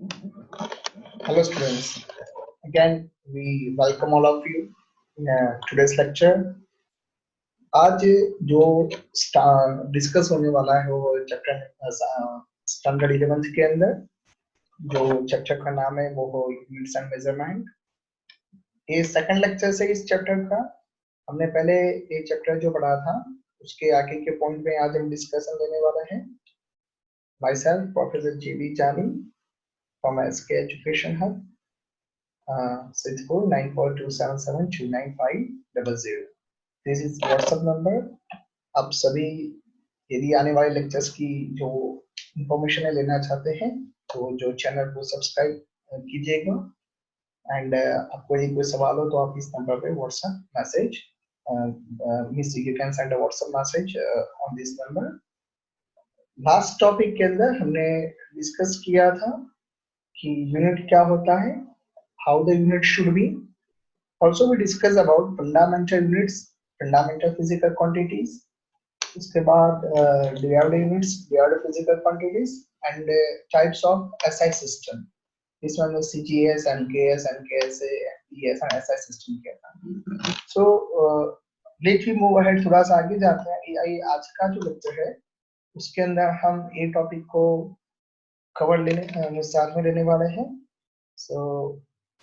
Hello students, again we welcome all of you in today's lecture. आज जो discuss होने वाला है वो चैप्टर स्टैंडर्ड 11th के अंदर जो चैप्टर का नाम है वो यूनिट्स एंड मेजरमेंट। ये सेकंड लेक्चर से इस चैप्टर का हमने पहले एक चैप्टर जो पढ़ा था उसके आगे के पॉइंट में आज हम डिस्कशन देने वाले हैं। Myself, Professor G.B. Jani from SK Education Hub. 649427729500। This is WhatsApp number. आप सभी यदि आने वाले लेक्चर्स की जो इंफॉर्मेशन लेना चाहते हैं तो जो चैनल को सब्सक्राइब कीजिएगा एंड आपको यदि कोई सवाल हो तो आप इस नंबर पे WhatsApp message means you can send a WhatsApp message on this number. Last topic के अंदर हमने डिस्कस किया था कि यूनिट क्या होता है, how the unit should be. Also we discuss about fundamental units, fundamental physical quantities. उसके बाद derived units, derived physical quantities and types of SI system. This one was CGS, NKS, NKSA, ES and SI system किया था। So let we move ahead, थोड़ा सा आगे जाते हैं। ये आज का जो लेक्चर है उसके अंदर हम ये टॉपिक को कवर साथ में लेने वाले हैं। So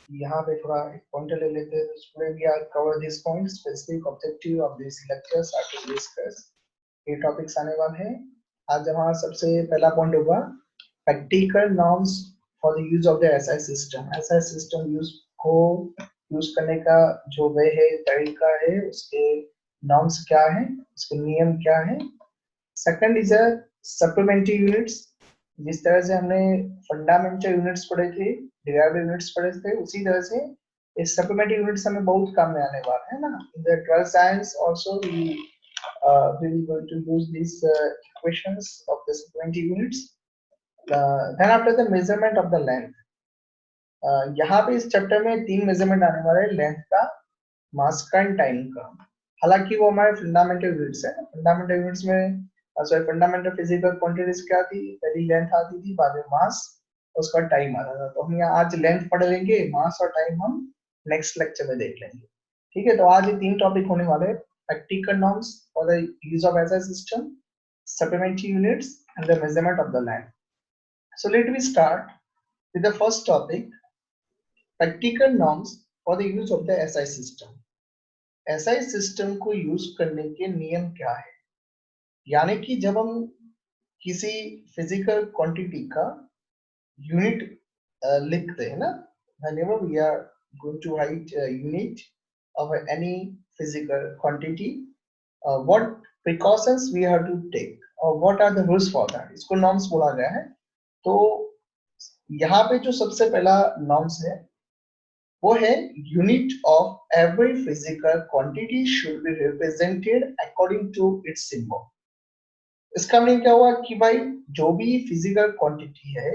यहाँ पे थोड़ा एक पॉइंटर ले लेते हैं। Today we are cover this point. Specific objective of these lectures are to discuss ये टॉपिक्स आने वाले हैं। आज हमारा सबसे पहला पॉइंट होगा practical norms for the use of the SI system. SI system use करने का जो वे है, तरीका है, उसके नॉर्म्स क्या है, उसके नियम क्या है। Second is a supplementary units. जिस तरह से हमने फंडामेंटल यूनिट्स पढ़े थे, डिराइव्ड यूनिट्स पढ़े थे, उसी तरह से इस सप्लीमेंट्री यूनिट्स हमें बहुत काम में आने वाला है ना। In the 12th science also we will going to use these equations of the supplementary units. Then after the measurement of the length, यहाँ पे इस चैप्टर में 3 मेजरमेंट आने वाले हैं, लेंथ का, मास का एंड टाइम का। हालांकि वो हमारे फंडामेंटल यूनिट्स है। फंडामेंटल यूनिट्स में सॉरी फंडामेंटल फिजिकल क्वांटिटीज क्या थी, पहली लेंथ आती थी, बाद में मास, उसका टाइम आता था। तो हम यहाँ आज लेंथ पढ़ लेंगे, मास और टाइम हम नेक्स्ट लेक्चर में देख लेंगे। ठीक है, तो आज ये 3 टॉपिक होने वाले हैं। Practical norms for the use of SI system, supplementary units and the measurement of the length. So let me start with the first topic, practical norms for the use of the SI system. SI system को use करने के नियम क्या है, यानी कि जब हम किसी फिजिकल क्वांटिटी का यूनिट लिखते हैं ना, whenever we are going to write a unit of any physical quantity, what precautions we have to take or what are the rules for that, इसको नॉर्म्स बोला गया है। तो यहाँ पे जो सबसे पहला नॉर्म्स है वो है unit of every physical quantity should be represented according to its symbol. इसका मीनिंग क्या हुआ कि भाई जो भी फिजिकल क्वांटिटी है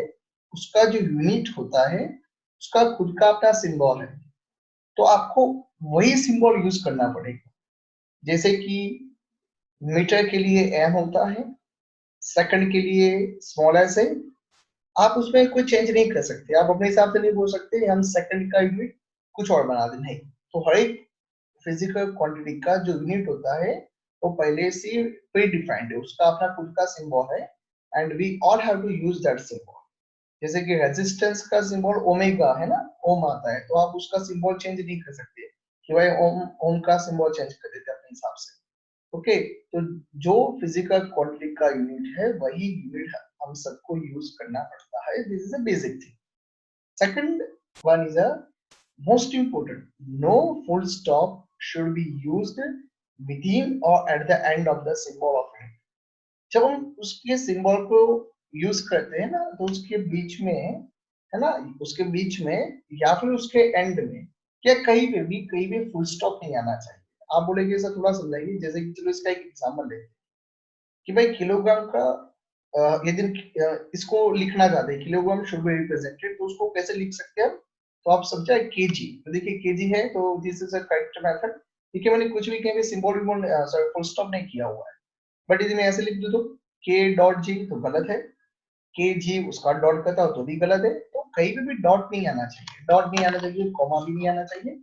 उसका जो यूनिट होता है उसका खुद का अपना सिंबल है, तो आपको वही सिंबल यूज करना पड़ेगा। जैसे कि मीटर के लिए एम होता है, सेकंड के लिए स्मॉल एस है, आप उसमें कोई चेंज नहीं कर सकते। आप अपने हिसाब से नहीं बोल सकते हम सेकंड का यूनिट कुछ और बना दें, नहीं। तो हर एक फिजिकल क्वांटिटी का जो यूनिट होता है वो पहले से प्री डिफाइंड है, उसका अपना खुद का सिंबल है and we all have to use that symbol. जैसे कि रेजिस्टेंस का सिंबल ओमेगा है ना, ओम आता है, तो आप उसका सिंबल चेंज नहीं कर सकते कि भाई ओम का सिंबल चेंज कर देते अपने हिसाब से। ओके, तो जो फिजिकल क्वांटिटी का यूनिट है वही यूनिट हम सबको यूज करना पड़ता है। This is a basic thing. Second one is a most important, no full stop should be used within or at the end of the symbol of it. जब हम उसके सिंबल को यूज करते हैं ना तो उसके बीच में है ना, उसके बीच में या फिर उसके एंड में या कहीं भी फुल स्टॉप नहीं आना चाहिए। आप बोलेंगे सर थोड़ा समझाइए। जैसे कि चलो इसका एक एग्जांपल लेते हैं कि भाई किलोग्राम का यदि इसको लिखना चाहते हैं, किलोग्राम शुड बी रिप्रेजेंटेड, तो उसको कैसे लिख सकते हैं? तो आप समझा केजी, तो देखिए केजी है तो this is a correct method. ठीक है, मैंने कुछ भी कहीं सिंबल सॉरी फुल स्टॉप नहीं किया हुआ है, बट यदि मैं ऐसे लिख दूं तो के डॉट जी तो गलत है, के जी उसका डॉट करता हो तो भी गलत है। तो कहीं पे भी डॉट नहीं आना चाहिए, डॉट नहीं आना चाहिए, कॉमा भी नहीं आना चाहिए।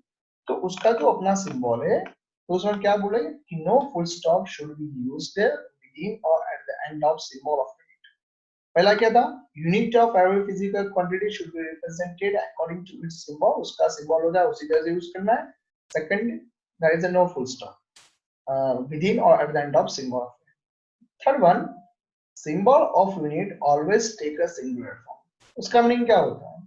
तो उसका जो अपना सिंबल है तो उसमें क्या बोले कि no full stop should be used between और at the end of symbol of unit. पहला क्या था, unit of every physical quantity should be represented according to its symbol, उसका सिंबल होगा उसी तरह से यूज करना है। Second, there is a no full stop within or at the end of symbol of unit. Third one, symbol of unit always take a singular form. उसका meaning क्या होता है,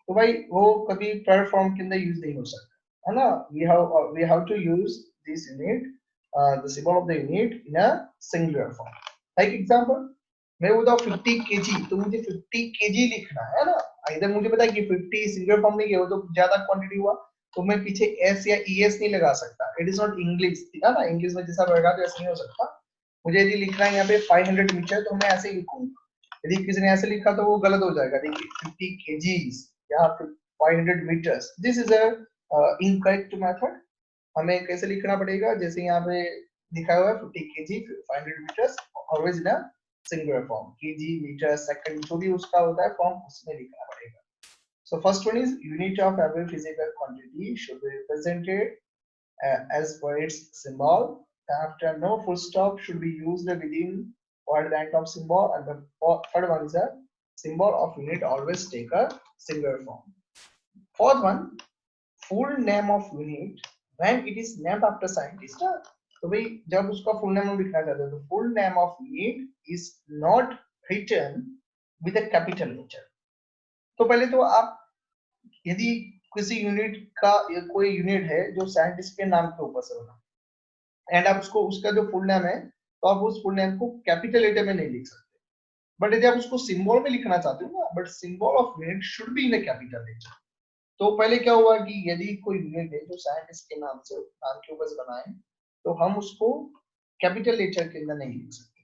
तो भाई वो कभी per form के अंदर यूज नहीं हो सकता है ना। we have to use this unit, the symbol of the unit in a singular form. Like example, मैं बोलता हूँ 50 kg, तो मुझे 50 kg लिखना है ना। इधर मुझे पता है कि 50 सिंगुलर फॉर्म नहीं है, वो तो ज्यादा क्वांटिटी हुआ, तो मैं पीछे s या es नहीं लगा सकता। इट इज नॉट इंग्लिश, ठीक है ना, इंग्लिश में जैसा रहेगा तो ऐसा नहीं हो सकता। मुझे यदि लिखना है यहाँ पे 500 मीटर, तो मैं ऐसे ही लिखूंगा। यदि किसी ने ऐसे लिखा तो वो गलत हो जाएगा। देखिए 50 kgs या 500 meters, this is a incorrect method. हमें कैसे लिखना पड़ेगा, जैसे यहाँ पे लिखा हुआ है 50 kg 500 meters, always in a singular form, kg metre second जो भी उसका होता है फॉर्म उसमें लिखना पड़ेगा। So first one is unit of every physical quantity should be represented as per its symbol. After no full stop should be used within or at the end of symbol, and the third one is a symbol of unit always take a singular form. Fourth one, full name of unit when it is named after scientist. तो भाई जब उसका full name हम लिखना चाहते हैं तो full name of unit is not written with a capital letter. तो पहले तो आप यदि किसी यूनिट का कोई यूनिट है जो साइंटिस्ट के नाम के ऊपर से बना एंड आप उसको उसका जो फुल नेम है तो आप उस फुल नेम को कैपिटल लेटर में नहीं लिख सकते। बट यदि आप उसको सिंबल में लिखना चाहते हो ना, but symbol of unit should be in a capital letter. तो पहले क्या हुआ कि यदि कोई यूनिट है जो साइंटिस्ट के नाम के ऊपर से बना है तो हम उसको कैपिटल लेटर के अंदर नहीं लिख सकते।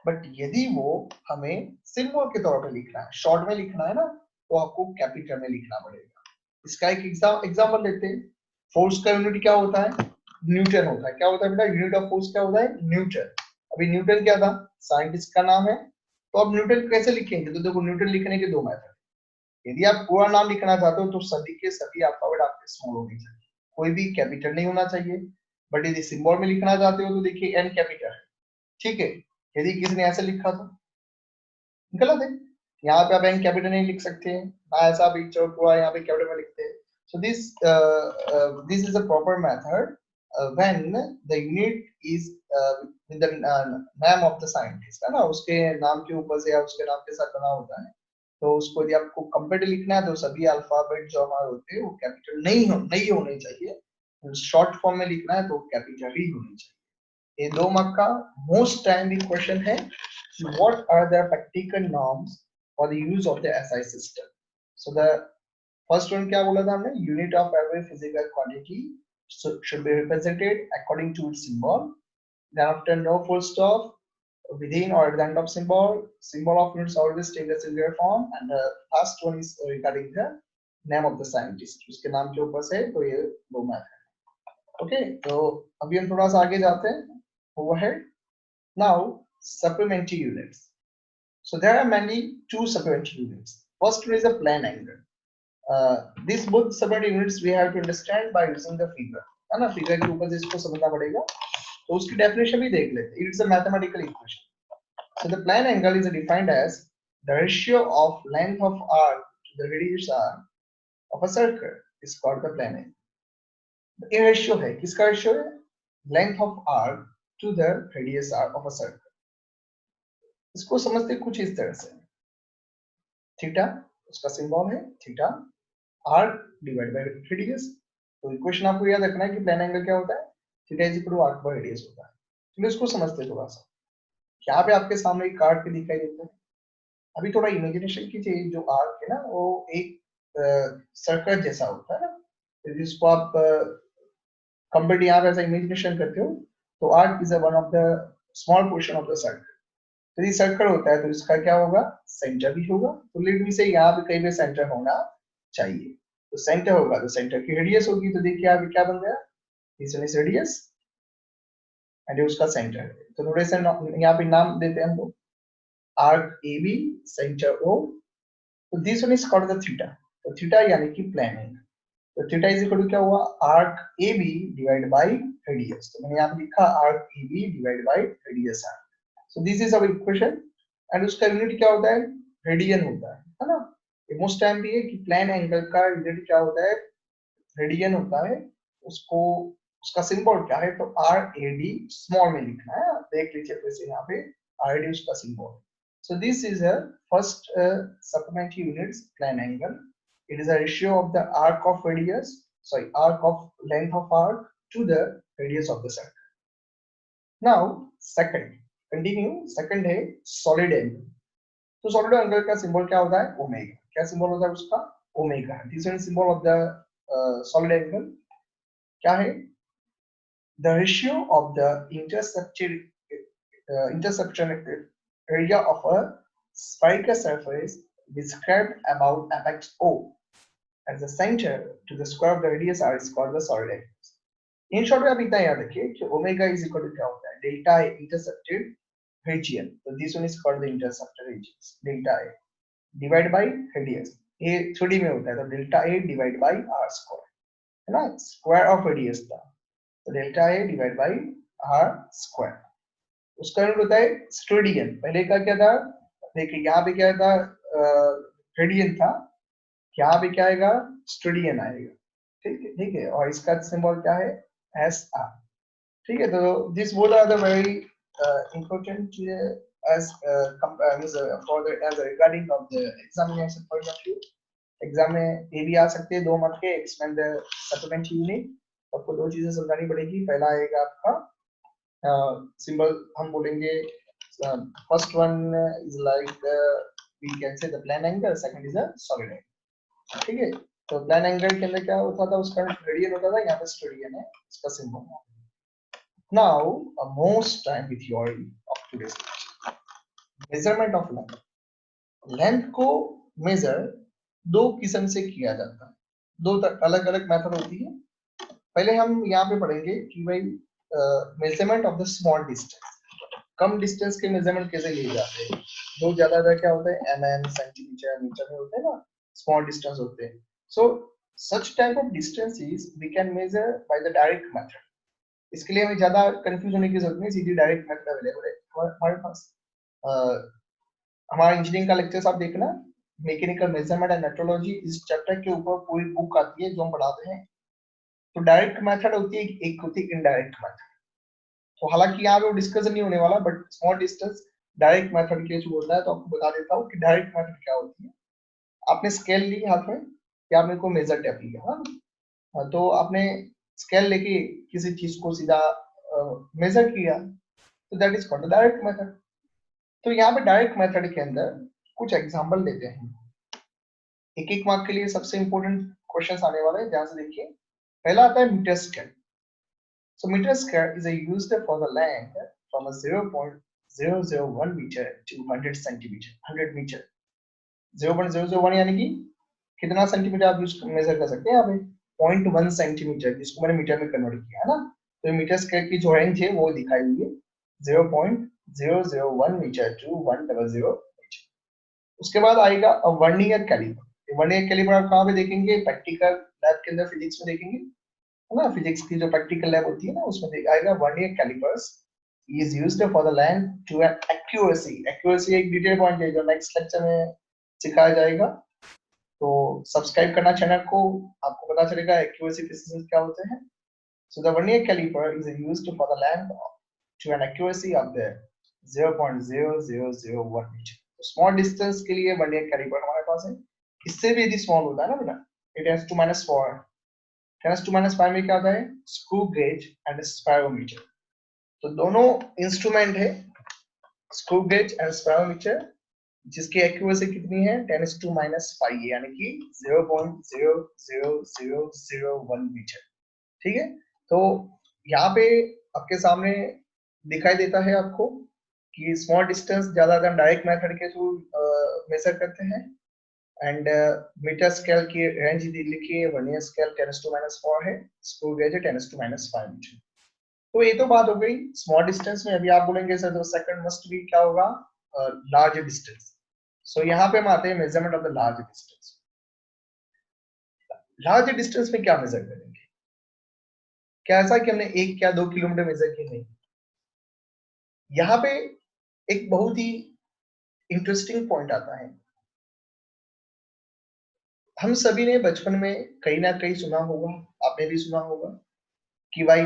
बट यदि वो हमें सिंबल के तौर पर लिखना है, शॉर्ट में लिखना है ना, तो आपको कैपिटल में लिखना पड़ेगा। इसका एक एग्जांपल लेते हैं। फोर्स का यूनिट क्या होता है, न्यूटन होता है। क्या होता है बेटा, यूनिट ऑफ फोर्स क्या होता है, न्यूटन। अभी न्यूटन क्या था, साइंटिस्ट का नाम है, तो अब न्यूटन कैसे लिखेंगे, तो देखो न्यूटन लिखने के दो मेथड। यदि आप पूरा नाम लिखना चाहते हो तो सभी के सभी अल्फाबेट आपके स्मॉल होने चाहिए, कोई भी कैपिटल नहीं होना चाहिए। बट यदि सिंबल में लिखना चाहते हो तो देखिए एन कैपिटल है, ठीक है। यदि किसी ने ऐसे लिखा तो गलत है, यहाँ पे आप एन कैपिटल नहीं लिख सकते हैं ना, ऐसा भी पूरा यहाँ पे कैपिटल में लिखते हैं। सो this is a proper method when the unit is with the name of the scientist, है ना, उसके नाम के ऊपर से या उसके नाम के साथ बना होता है। तो उसको यदि आपको कंप्लीट लिखना है तो सभी अल्फाबेट जो हमारे होते हैं वो कैपिटल नहीं होने चाहिए। शॉर्ट फॉर्म में लिखना है तो कैपिटल ही होनी चाहिए। ये 2 मार्क का मोस्ट टाइमली क्वेश्चन है कि what are the practical norms for the use of the SI system. So the first one क्या बोला था हमने, unit of every physical quantity should be represented according to its symbol. Then after no full stop within or at the end of symbol of units always take a singular form, and the last one is regarding the name of the scientist, उसके नाम के ऊपर से, तो ये दो math है। Okay, तो अभी हम थोड़ा सा आगे जाते हैं, overhead. Now supplementary units. So there are mainly two supplementary units. First one is a plane angle. These both supplementary units we have to understand by using the figure, है ना, फिगर के ऊपर जिसको समझना पड़ेगा। तो उसकी डेफिनेशन भी देख लेते हैं। It's a mathematical equation. So the plane angle is defined as the ratio of length of arc to the radius arc of a circle is called the plane angle. ये रेशियो है, किसका ratio है, length of arc to the radius arc of a circle. इसको समझते कुछ इस तरह से, थीटा उसका सिंबल है, theta arc divide by radius. तो इक्वेशन आपको याद रखना है कि प्लेन एंगल क्या होता है, theta is equal to arc by radius होता है। चलिए इसको समझते हैं थोड़ा सा। यहाँ पे आपके सामने एक कार्ड पे दिखाई देता है। अभी थोड़ा इमेजिनेशन कीजिए, जो आर्क है ना वो एक सर्कल जैसा होता है ना, तो जिसको आप कंपेयर यहाँ पे ऐसा इमेजिनेशन करते हो, तो arc is one of the small portion of the circle. तो ये सर्कल होता है तो इसका क्या होगा, सेंटर भी होगा। तो लेट मी से यहाँ पे कहीं पे सेंटर होना चाहिए, तो सेंटर होगा तो सेंटर की रेडियस होगी। तो देखिए यहाँ पे क्या बन गया, this one is radius and उसका सेंटर है। तो थोड़े से यहाँ पे नाम देते हैं हम लोग, arc A B, centre O, तो this one is called the theta. तो थीटा यानी कि प्लेन एंगल। तो थीटा इज इक्वल टू क्या हुआ, arc A B divide by radius. तो मैंने यहाँ पे लिखा arc A B divide by radius arc. So this is our equation and उसका यूनिट क्या होता है, रेडियन होता है ना। मोस्ट टाइम भी है कि प्लेन एंगल का यूनिट क्या होता है, रेडियन होता है। उसको उसका सिंबल क्या है, तो आर ए डी स्मॉल में लिखना है, देख लीजिए फिर से यहाँ पे आर ए डी उसका symbol. So this is a first supplementary units plane angle. It is a ratio of the arc of radius, sorry, arc of length of arc to the radius of the circle. Now second, continue, second है solid angle. तो solid angle का symbol क्या होता है, omega. क्या symbol होता है उसका, omega. This is symbol of the solid angle क्या है, the ratio of the interception area of a spherical surface described about apex O at the center to the square of the radius r is called the solid angle. In short आप इतना याद रखिए कि omega is equal to क्या होता है, delta A intercepted region. So this one is called the intercepted region, delta A divided by radius. A 3D में होता है, तो delta A divided by r square, है ना, स्क्वायर ऑफ रेडियस था। तो delta A divide by R square, उसका unit होता है स्टेडियन। पहले का क्या था, देखिए यहाँ पे क्या था, रेडियन था, यहाँ पे क्या आएगा, स्टेडियन आएगा। ठीक है, और इसका सिंबल क्या है, एस आर। ठीक है, तो this both are the very important as for the as regarding of the examination point of view. Exam में ये भी आ सकते हैं 2 मार्क के, एक्सपेंड द सप्लीमेंट्री यूनिट। आपको 2 चीजें समझानी पड़ेगी। पहला आएगा आपका सिंबल, हम बोलेंगे first one is like we can say the plane angle, second is a solid angle. ठीक है, तो प्लेन एंगल के अंदर क्या होता था, उसका रेडियन होता था, यहाँ पे स्टेडियन है इसका symbol. Now a most time with theory of today's measurement of length. Length को मेजर 2 किस्म से किया जाता है, 2 अलग अलग मेथड होती है। पहले हम यहाँ पे पढ़ेंगे कि भाई measurement of the small distance, come distance के मेजरमेंट कैसे लिए जाते हैं। 2 ज्यादा क्या होता है, mm सेंटीमीटर मीटर में होते हैं ना, स्मॉल डिस्टेंस होते हैं। So such type of distances we can measure by the direct method. इसके लिए हमें ज्यादा कंफ्यूज होने की जरूरत नहीं, सीधी डायरेक्ट मेथड अवेलेबल है हमारे पास। हमारा इंजीनियरिंग का लेक्चर्स आप देखना, मैकेनिकल मेजरमेंट एंड मेट्रोलॉजी, इस चैप्टर के ऊपर पूरी बुक आती है जो हम पढ़ाते हैं। तो डायरेक्ट मेथड होती है, एक होती है इनडायरेक्ट मेथड। तो हालांकि यहाँ पे वो डिस्कशन नहीं होने वाला, but small distance direct method के जो बोलना है, तो आपको बता देता हूँ कि डायरेक्ट मेथड क्या होती है। आपने स्केल ली हाथ में, या आपने को मेजर टेप लिया, हाँ, तो आपने स्केल लेके किसी चीज को सीधा मेजर किया, तो that is called direct method. तो यहाँ पे डायरेक्ट मेथड के अंदर कुछ एग्जांपल लेते हैं, एक एक मार्क के लिए सबसे इंपॉर्टेंट क्वेश्चंस आने वाले हैं। ध्यान से देखिए, पहला आता है metre scale. So meter scale is used for the length from a 0.001 meter to 100 centimeter, 100 meter। 0.001 यानी कि कितना सेंटीमीटर आप यूज मेजर कर सकते हैं यहाँ पे, 0.1 सेंटीमीटर, जिसको मैंने मीटर में कन्वर्ट किया है ना। तो मीटर स्केल की जो रेंज है वो दिखाई हुई है 0.001 मीटर टू 100 मीटर। उसके बाद आएगा वर्नियर कैलिपर। वर्नियर कैलिपर आप कहाँ पे देखेंगे, प्रैक्टिकल लैब के अंदर फिजिक्स में देखेंगे, है ना। फिजिक्स की जो प्रैक्टिकल लैब होती है ना, उसमें आएगा vernier callipers is used for the length to an accuracy. Accuracy एक डिटेल पॉइंट है जो नेक्स्ट लेक्चर में सिखाया जाएगा। तो सब्सक्राइब करना चैनल को, आपको पता चलेगा एक्यूरेसी प्रिसिजन क्या होते हैं। So the vernier calliper is used for the length to an accuracy of the 0.0001 metre. Small distance के लिए वर्नियर कैलिपर हमारे पास है। इससे भी यदि स्मॉल होता है ना बेटा, इट हैज टू -4, 10⁻⁵ में क्या होता है, स्क्रू गेज एंड स्पायरोमीटर। तो दोनों इंस्ट्रूमेंट है, स्क्रू गेज एंड स्पायरोमीटर, जिसकी एक्यूरेसी कितनी है, 10⁻⁵, यानी कि 0.00001 मीटर। ठीक है, तो यहाँ पे आपके सामने दिखाई देता है आपको कि स्मॉल डिस्टेंस ज्यादातर डायरेक्ट मेथड के थ्रू मेजर करते हैं। एंड मीटर स्केल की रेंज लिखिए, वर्नियर स्केल 10⁻⁴ है, स्क्रू गेज है 10⁻⁵ मीटर। तो ये तो बात हो गई स्मॉल डिस्टेंस में। अभी आप बोलेंगे सर तो सेकंड मस्ट भी क्या होगा, लार्ज डिस्टेंस। सो यहाँ पे हम आते हैं measurement of the large distance. Large distance में क्या मेजर करेंगे? क्या ऐसा कि हमने 1 या 2 किलोमीटर मेजर किए? नहीं। यहाँ पे एक बहुत ही इंटरेस्टिंग पॉइंट आता है। हम सभी ने बचपन में कहीं ना कहीं सुना होगा, आपने भी सुना होगा कि भाई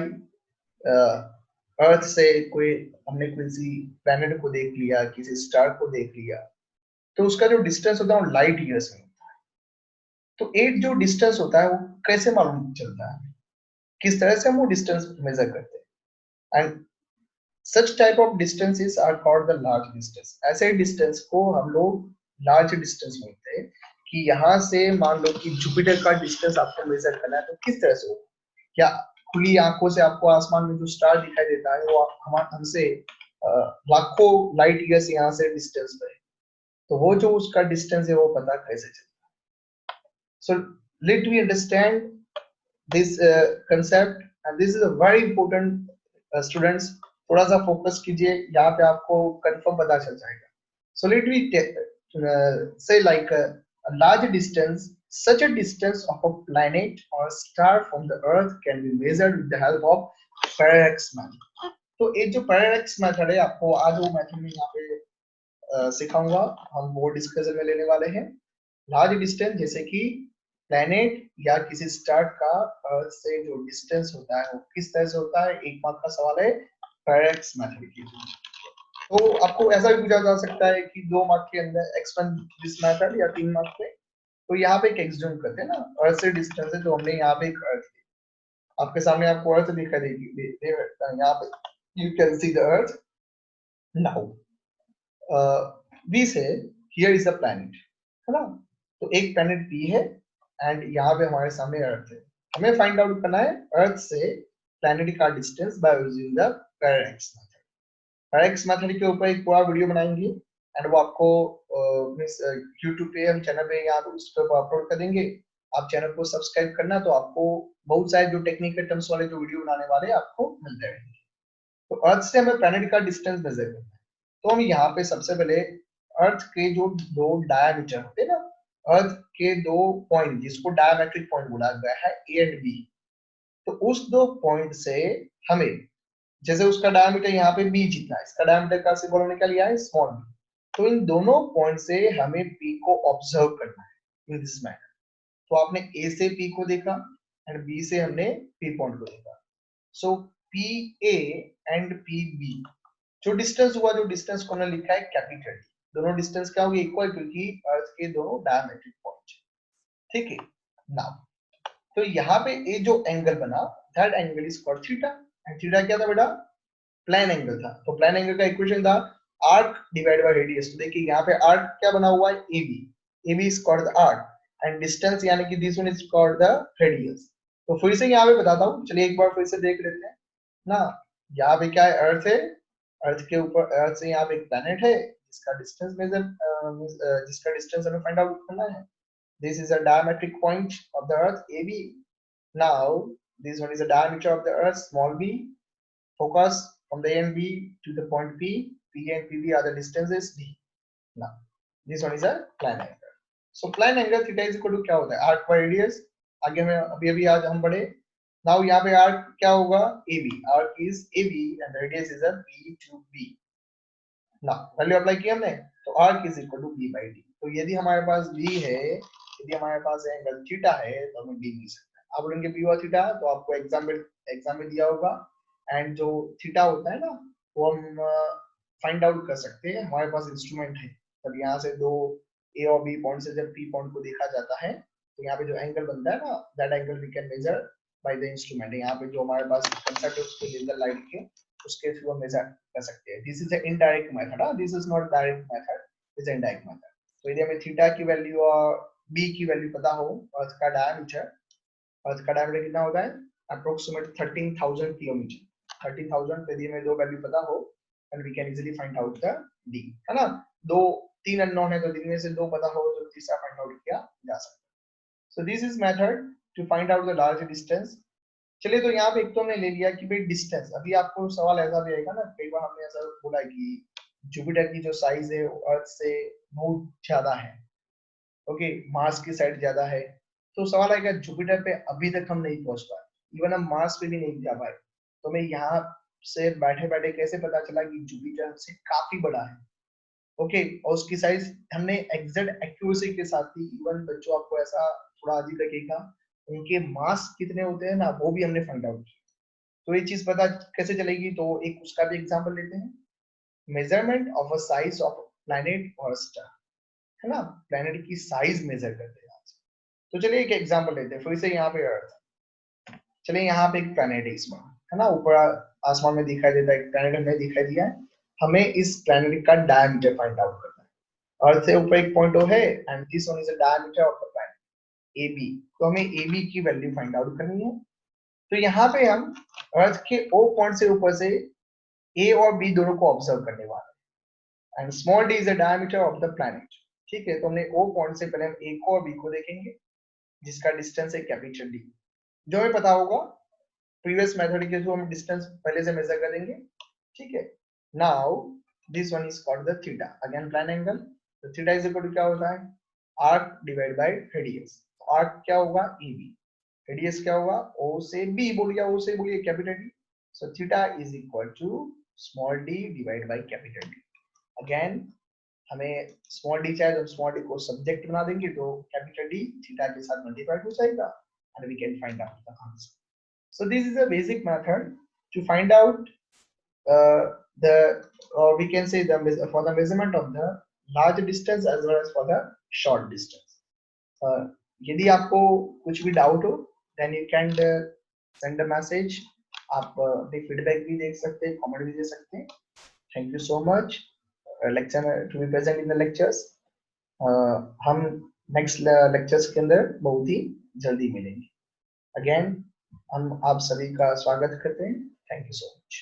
अर्थ से कोई हमने किसी प्लैनेट को देख लिया, किसी स्टार को देख लिया, तो उसका जो डिस्टेंस होता है वो लाइट ईयर्स में होता है। तो एक जो डिस्टेंस होता है वो कैसे मालूम चलता है, किस तरह से हम वो डिस्टेंस मेजर करते हैं? And such type of distances are called the large distance. ऐसे डिस्टेंस को हम लोग लार्ज डिस्टेंस बोलते हैं। कि यहाँ से मान लो कि जुपिटर का डिस्टेंस आपको मेजर करना है, तो किस तरह से होगा? क्या खुली आंखों से आपको आसमान में जो स्टार दिखाई देता है वो हमारे हमसे लाखों लाइट ईयर्स यहाँ से डिस्टेंस पे है, तो वो जो उसका डिस्टेंस है वो पता कैसे चलता है? So let me understand this concept, and this is a very important. Students थोड़ा सा फोकस कीजिए, यहाँ पे आपको कंफर्म पता चल जाएगा। So let me say like a large distance, such a distance of a planet or star from the earth can be measured with the help of parallax method। तो एक जो पैरालैक्स मेथड है, आपको आज वो मेथड में यहाँ पे सिखाऊंगा, हम वो डिस्कशन में लेने वाले हैं। लार्ज डिस्टेंस जैसे कि प्लैनेट या किसी स्टार का अर्थ से जो डिस्टेंस होता है वो किस तरह से होता है, एक मार्क का सवाल है पैरालैक्स मेथड की। तो आपको ऐसा भी पूछा जा सकता है कि 2 मार्क के अंदर एक्सप्लेन दिस मेथड, या 3 मार्क पे। तो यहाँ पे एक एक्सज्यूम करते हैं ना, अर्थ से डिस्टेंस है, तो हमने यहाँ पे एक अर्थ, आपके सामने आपको अर्थ दिखाई देगी, यहाँ पे you can see the earth now. Be see here is a planet, है ना? तो एक प्लैनेट बी है एंड यहाँ पे हमारे सामने अर्थ है। हमें फाइंड आउट करना है अर्थ से प्लैनेट का distance by using the parallax method. Parallax method के ऊपर एक पूरा वीडियो बनाएंगे एंड वो आपको यूट्यूब पे हम चैनल पे यहाँ उस पर अपलोड कर देंगे। आप चैनल को सब्सक्राइब करना, तो आपको बहुत सारे जो टेक्निकल टर्म्स वाले जो वीडियो बनाने वाले आपको मिलते रहेंगे। तो अर्थ से हमें प्लैनेट का डिस्टेंस मेजर करना है। तो हम यहाँ पे सबसे पहले अर्थ के जो 2 डायमीटर होते हैं ना, अर्थ के 2 पॉइंट जिसको डायमेट्रिक पॉइंट बोला गया है, ए एंड बी, तो उस 2 पॉइंट से हमें, जैसे उसका डायमीटर यहाँ पे बी जितना है, इसका डायमीटर का सिंबल हमने क्या लिया है, स्मॉल बी। तो इन दोनों पॉइंट से हमें पी को ऑब्जर्व करना है इन दिस मैनर। तो आपने ए से पी को देखा एंड बी से हमने पी पॉइंट को देखा। So P A and P B जो डिस्टेंस हुआ, जो डिस्टेंस को हमने लिखा है कैपिटल डी। दोनों डिस्टेंस क्या होगी, इक्वल, क्योंकि अर्थ के दोनों डायमेट्रिक पॉइंट। ठीक है नाउ, तो यहाँ पे ये जो एंगल बना, that angle is called theta. And theta क्या था बेटा, प्लेन एंगल था। तो प्लेन एंगल का इक्वेशन था आर्क डिवाइड बाय रेडियस। तो देखिए यहाँ पे आर्क क्या बना हुआ है, AB। AB is called the arc and distance यानी कि this one is called the radius. तो फिर से यहाँ पे बताता हूँ, चलिए एक बार फिर से देख लेते हैं ना। यहाँ पे क्या है, अर्थ है, अर्थ के ऊपर, अर्थ से यहाँ पे एक प्लैनेट है जिसका डिस्टेंस मेजर, जिसका डिस्टेंस हमें फाइंड आउट करना है। This is a diametric point of the earth AB। Now this one is the diameter of the earth small b। Focus from the A and B to the point P. P and PB are the distances D. Now, this one is a plane angle. So plane angle theta is equal to क्या होता है, arc by radius। आगे में अभी आज हम पढ़े। Now यहाँ पे arc क्या होगा, AB। Arc is AB and the radius is a B to B। Now value apply की हमने, तो arc is equal to B by D। तो यदि हमारे पास B है, यदि हमारे पास एंगल थीटा है, तो हमें D मिल सकता है। आप बोलेंगे B और थीटा, तो आपको एग्जाम में दिया होगा। एंड जो थीटा होता है ना, वो हम फाइंड आउट कर सकते हैं, हमारे पास इंस्ट्रूमेंट है। तब यहाँ से 2 ए और बी पॉइंट से जब पी पॉइंट को देखा जाता है, तो यहाँ पे जो एंगल बनता है ना, that angle we can measure by the instrument. यहाँ पे जो हमारे पास कंसेप्ट है उसके लेजर लाइट के, उसके थ्रू हम मेजर कर सकते हैं। This is a indirect method, this is not direct method, is indirect method. तो यदि हमें थीटा की वैल्यू और बी की वैल्यू पता हो, अर्थ का डायमीटर, अर्थ का डायमीटर कितना होता है, अप्रोक्सीमेट 13,000 किलोमीटर। 30,000 यदि हमें 2 वैल्यू पता हो, and we can easily find out the D, है ना? 3 अननोन है, तो जिनमें से 2 पता हो तो तीसरा फाइंड आउट किया जा सकता है। So this is method to find out the large distance। चलिए, तो यहाँ पे एक तो हमने ले लिया कि भाई डिस्टेंस। अभी आपको सवाल ऐसा भी आएगा ना, कई बार हमने ऐसा बोला कि जुपिटर की जो साइज है अर्थ से बहुत ज्यादा है, ओके, मार्स की साइड ज्यादा है। तो सवाल आएगा जुपिटर पे अभी तक हम नहीं पहुंच पाए, इवन हम मार्स पे भी नहीं जा पाए, तो हमें यहाँ से बैठे बैठे कैसे पता चला कि जुपिटर हमसे काफी बड़ा है, ओके। और उसकी साइज हमने एग्जैक्ट एक्यूरेसी के साथ ही, इवन बच्चों आपको ऐसा थोड़ा अजीब लगेगा, उनके मास कितने होते हैं ना, वो भी हमने फाइंड आउट किया। तो ये चीज पता कैसे चलेगी, तो एक उसका भी एग्जांपल लेते हैं। Measurement of a size of planet और स्टार, है ना, प्लैनेट की साइज मेजर करते हैं आज। तो चलिए एक एग्जांपल लेते हैं, फिर से यहाँ पे अर्थ, चलिए यहाँ पे एक प्लैनेट है इसमें, है ना, ऊपर आसमान में दिखाई देता है, एक प्लैनेट हमें दिखाई दिया है। हमें इस प्लैनेट का डायमीटर फाइंड आउट करना है। अर्थ से ऊपर एक पॉइंट O है and this one is the diameter of the planet AB। तो हमें AB की वैल्यू फाइंड आउट करनी है। तो यहाँ पे हम अर्थ के O पॉइंट से ऊपर से A और B दोनों को ऑब्जर्व करने वाले हैं and small d is the diameter of the planet. ठीक है, तो हमने O पॉइंट से पहले हम A को और B को देखेंगे, जिसका डिस्टेंस है कैपिटल D, जो हमें पता होगा प्रीवियस मेथड के थ्रू हम डिस्टेंस पहले से मेजर कर देंगे। ठीक है, now this one is called the theta, again plan angle. तो थीटा इज इक्वल टू क्या होता है, arc divide by radius. Arc क्या होगा AB, रेडियस क्या होगा O से B, बोलिए O से बोलिए capital D। So theta is equal to small d divide by capital D। अगेन हमें स्मॉल d चाहिए तो स्मॉल d को सब्जेक्ट बना देंगे, तो कैपिटल D थीटा के साथ मल्टीप्लाई हो जाएगा and we can find out the answer. So this is a basic method to find out the, or we can say the for the measurement of the large distance as well as for the short distance. यदि आपको कुछ भी doubt हो then you can send a message. आप अपने feedback भी दे सकते हैं, कमेंट भी दे सकते हैं। Thank you so much lecture to be present in the lectures. हम नेक्स्ट लेक्चर्स के अंदर बहुत ही जल्दी मिलेंगे। अगेन हम आप सभी का स्वागत करते हैं। Thank you so much.